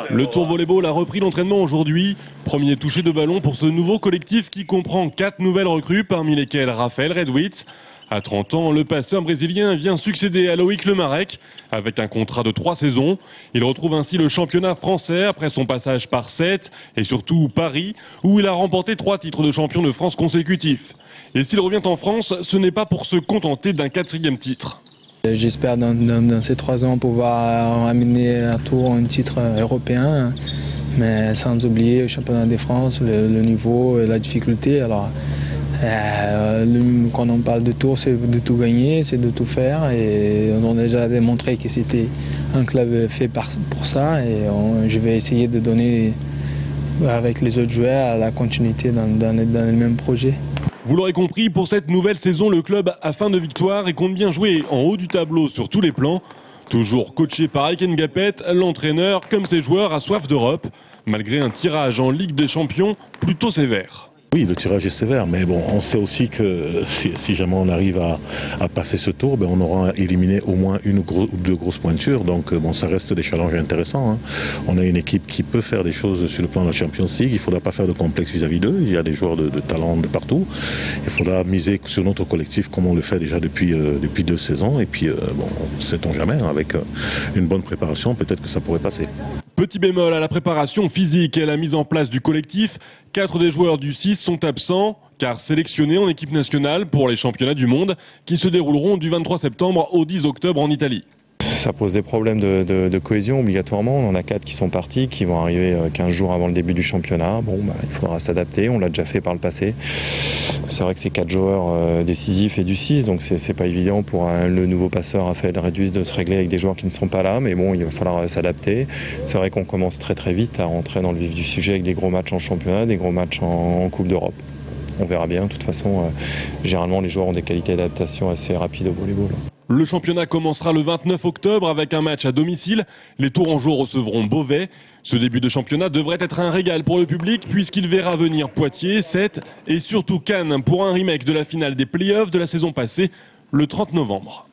Le Tour Volleyball a repris l'entraînement aujourd'hui. Premier toucher de ballon pour ce nouveau collectif qui comprend 4 nouvelles recrues, parmi lesquelles Raphaël Redwitz. À 30 ans, le passeur brésilien vient succéder à Loïc Lemarec avec un contrat de 3 saisons. Il retrouve ainsi le championnat français après son passage par 7 et surtout Paris, où il a remporté 3 titres de champion de France consécutifs. Et s'il revient en France, ce n'est pas pour se contenter d'un 4e titre. J'espère dans ces 3 ans pouvoir amener à Tours un titre européen, mais sans oublier le championnat de France, le niveau et la difficulté. Alors, quand on parle de Tours, c'est de tout gagner, c'est de tout faire. Et on a déjà démontré que c'était un club fait pour ça. Et je vais essayer de donner avec les autres joueurs la continuité dans le même projet. Vous l'aurez compris, pour cette nouvelle saison, le club a faim de victoire et compte bien jouer en haut du tableau sur tous les plans. Toujours coaché par Aiken Gapet, l'entraîneur, comme ses joueurs, a soif d'Europe, malgré un tirage en Ligue des Champions plutôt sévère. Oui, le tirage est sévère, mais bon, on sait aussi que si jamais on arrive à passer ce tour, on aura éliminé au moins une ou 2 grosses pointures. Donc bon, ça reste des challenges intéressants, hein. On a une équipe qui peut faire des choses sur le plan de la Champions League. Il ne faudra pas faire de complexe vis-à-vis d'eux. Il y a des joueurs de talent de partout. Il faudra miser sur notre collectif comme on le fait déjà depuis 2 saisons. Et puis, bon, sait-on jamais, hein, avec une bonne préparation, peut-être que ça pourrait passer. Petit bémol à la préparation physique et à la mise en place du collectif. 4 des joueurs du 6 sont absents, car sélectionnés en équipe nationale pour les championnats du monde qui se dérouleront du 23 septembre au 10 octobre en Italie. Ça pose des problèmes de cohésion obligatoirement. On en a 4 qui sont partis, qui vont arriver 15 jours avant le début du championnat. Bon, il faudra s'adapter, on l'a déjà fait par le passé. C'est vrai que c'est 4 joueurs décisifs et du 6, donc c'est pas évident pour le nouveau passeur Raphaël Redwitz de se régler avec des joueurs qui ne sont pas là, mais bon, il va falloir s'adapter. C'est vrai qu'on commence très vite à rentrer dans le vif du sujet avec des gros matchs en championnat, des gros matchs en Coupe d'Europe. On verra bien, de toute façon, généralement les joueurs ont des qualités d'adaptation assez rapides au volleyball. Le championnat commencera le 29 octobre avec un match à domicile. Les Tourangeaux recevront Beauvais. Ce début de championnat devrait être un régal pour le public puisqu'il verra venir Poitiers, Sète et surtout Cannes pour un remake de la finale des playoffs de la saison passée le 30 novembre.